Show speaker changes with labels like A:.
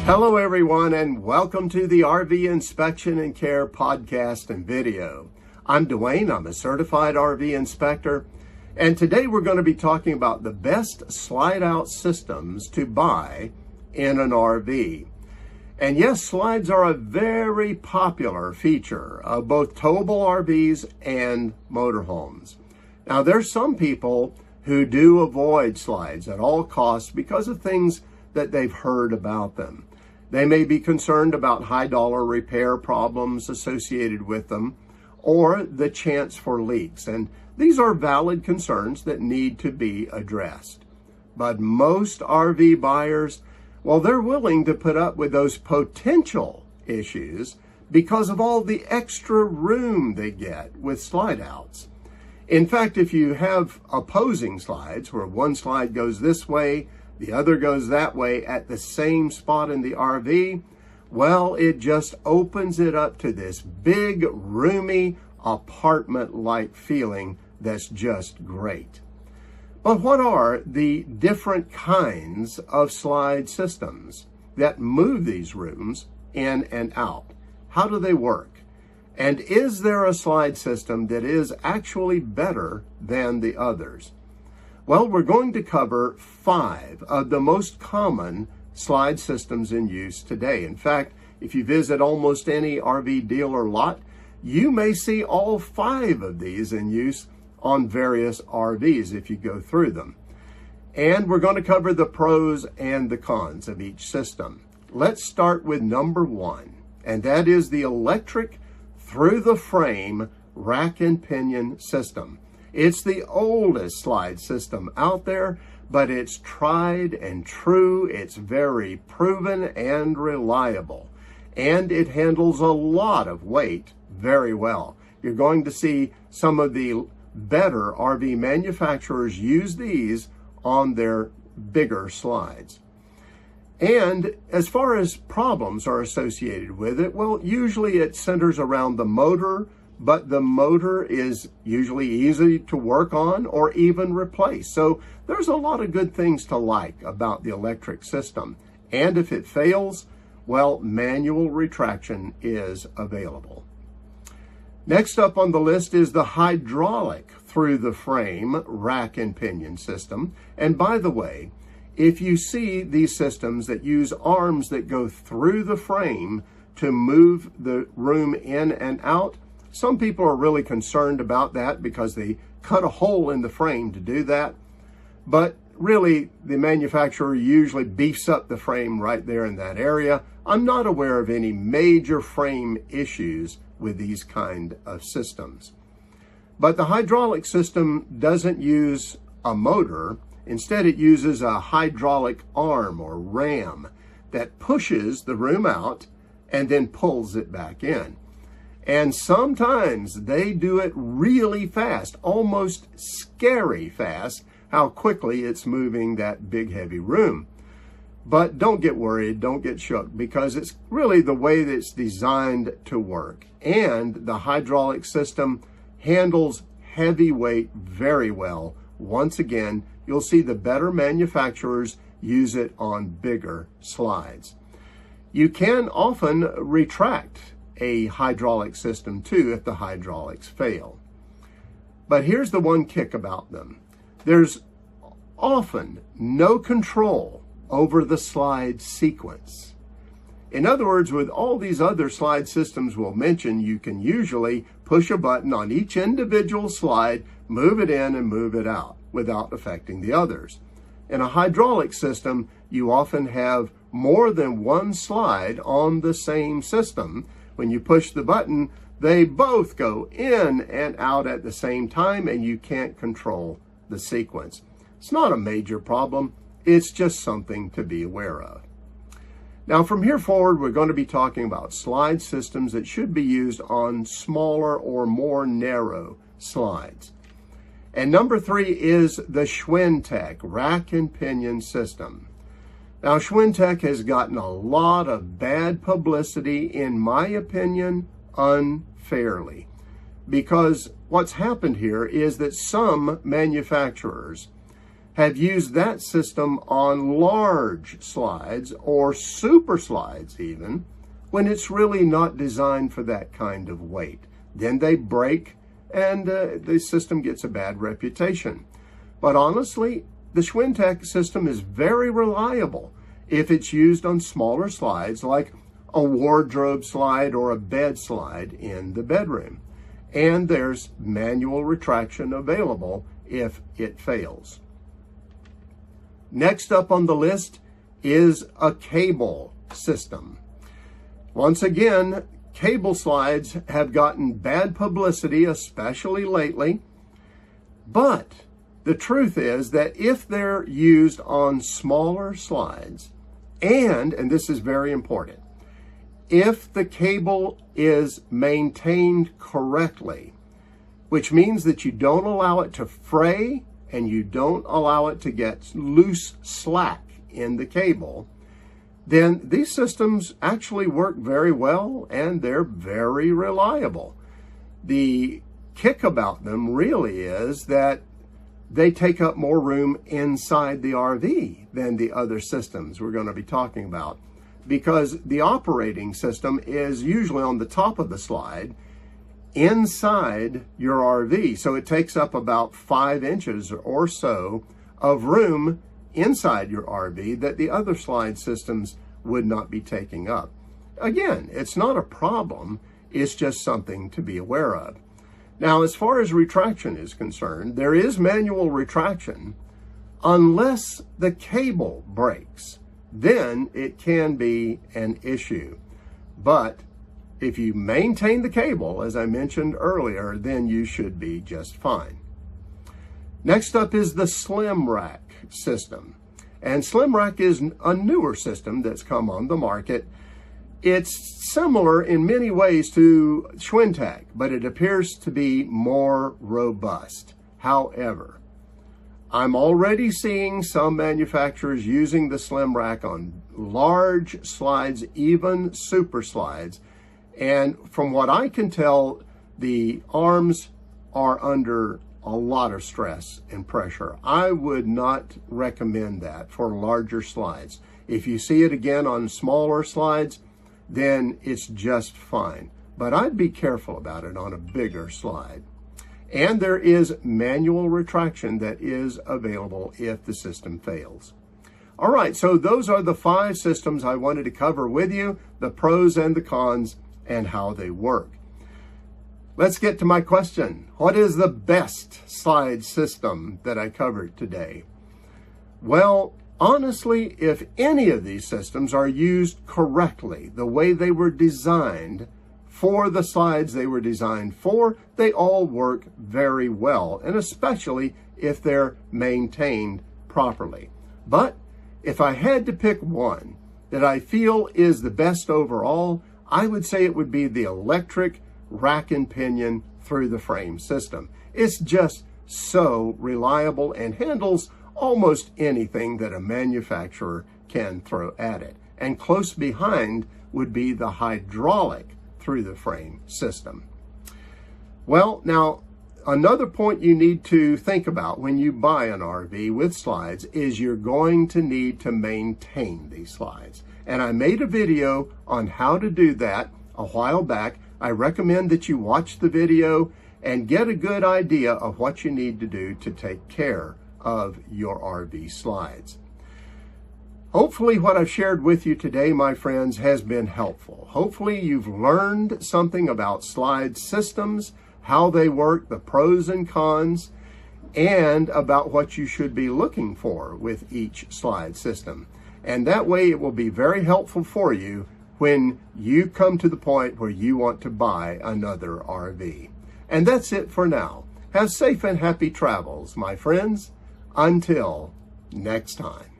A: Hello everyone, and welcome to the RV Inspection and Care podcast and video. I'm Dwayne, I'm a certified RV inspector, and today we're going to be talking about the best slide-out systems to buy in an RV. And yes, slides are a very popular feature of both towable RVs and motorhomes. Now there's some people who do avoid slides at all costs because of things that they've heard about them. They may be concerned about high dollar repair problems associated with them or the chance for leaks. And these are valid concerns that need to be addressed. But most RV buyers, well, they're willing to put up with those potential issues because of all the extra room they get with slide outs. In fact, if you have opposing slides where one slide goes this way, the other goes that way at the same spot in the RV, well, it just opens it up to this big, roomy, apartment-like feeling that's just great. But what are the different kinds of slide systems that move these rooms in and out? How do they work? And is there a slide system that is actually better than the others? Well, we're going to cover 5 of the most common slide systems in use today. In fact, if you visit almost any RV dealer lot, you may see all 5 of these in use on various RVs if you go through them. And we're going to cover the pros and the cons of each system. Let's start with number 1, and that is the electric through the frame rack and pinion system. It's the oldest slide system out there, but it's tried and true. It's very proven and reliable, and it handles a lot of weight very well. You're going to see some of the better RV manufacturers use these on their bigger slides. And as far as problems are associated with it, well, usually it centers around the motor, but the motor is usually easy to work on or even replace. So there's a lot of good things to like about the electric system. And if it fails, well, manual retraction is available. Next up on the list is the hydraulic through the frame rack and pinion system. And by the way, if you see these systems that use arms that go through the frame to move the room in and out, some people are really concerned about that because they cut a hole in the frame to do that. But really, the manufacturer usually beefs up the frame right there in that area. I'm not aware of any major frame issues with these kind of systems. But the hydraulic system doesn't use a motor. Instead, it uses a hydraulic arm or ram that pushes the room out and then pulls it back in. And sometimes they do it really fast, almost scary fast, how quickly it's moving that big heavy room. But don't get worried, don't get shook, because it's really the way that it's designed to work. And the hydraulic system handles heavy weight very well. Once again, you'll see the better manufacturers use it on bigger slides. You can often retract a hydraulic system too if the hydraulics fail. But here's the one kick about them. There's often no control over the slide sequence. In other words, with all these other slide systems we'll mention, you can usually push a button on each individual slide, move it in and move it out without affecting the others. In a hydraulic system, you often have more than one slide on the same system. When you push the button, they both go in and out at the same time, and you can't control the sequence. It's not a major problem. It's just something to be aware of. Now, from here forward, we're going to be talking about slide systems that should be used on smaller or more narrow slides. And number 3 is the Schwintek rack and pinion system. Now, Schwintek has gotten a lot of bad publicity, in my opinion, unfairly. Because what's happened here is that some manufacturers have used that system on large slides or super slides even, when it's really not designed for that kind of weight. Then they break and the system gets a bad reputation. But honestly, the Schwintek system is very reliable if it's used on smaller slides like a wardrobe slide or a bed slide in the bedroom. And there's manual retraction available if it fails. Next up on the list is a cable system. Once again, cable slides have gotten bad publicity, especially lately. But the truth is that if they're used on smaller slides, and this is very important, if the cable is maintained correctly, which means that you don't allow it to fray and you don't allow it to get loose slack in the cable, then these systems actually work very well and they're very reliable. The kick about them really is that they take up more room inside the RV than the other systems we're going to be talking about, because the operating system is usually on the top of the slide inside your RV. So it takes up about 5 inches or so of room inside your RV that the other slide systems would not be taking up. Again, it's not a problem, it's just something to be aware of. Now, as far as retraction is concerned, there is manual retraction unless the cable breaks. Then it can be an issue. But if you maintain the cable, as I mentioned earlier, then you should be just fine. Next up is the SlimRack system. And SlimRack is a newer system that's come on the market. It's similar in many ways to Schwintek, but it appears to be more robust. However, I'm already seeing some manufacturers using the SlimRack on large slides, even super slides. And from what I can tell, the arms are under a lot of stress and pressure. I would not recommend that for larger slides. If you see it again on smaller slides, then it's just fine. But I'd be careful about it on a bigger slide. And there is manual retraction that is available if the system fails. All right, so those are the 5 systems I wanted to cover with you, the pros and the cons, and how they work. Let's get to my question. What is the best slide system that I covered today? Well, honestly, if any of these systems are used correctly, the way they were designed for the slides they were designed for, they all work very well, and especially if they're maintained properly. But if I had to pick one that I feel is the best overall, I would say it would be the electric rack and pinion through the frame system. It's just so reliable and handles almost anything that a manufacturer can throw at it. And close behind would be the hydraulic through the frame system. Well, now, another point you need to think about when you buy an RV with slides is you're going to need to maintain these slides. And I made a video on how to do that a while back. I recommend that you watch the video and get a good idea of what you need to do to take care of your RV slides. Hopefully what I've shared with you today, my friends, has been helpful. Hopefully you've learned something about slide systems, how they work, the pros and cons, and about what you should be looking for with each slide system. And that way it will be very helpful for you when you come to the point where you want to buy another RV. And that's it for now. Have safe and happy travels, my friends. Until next time.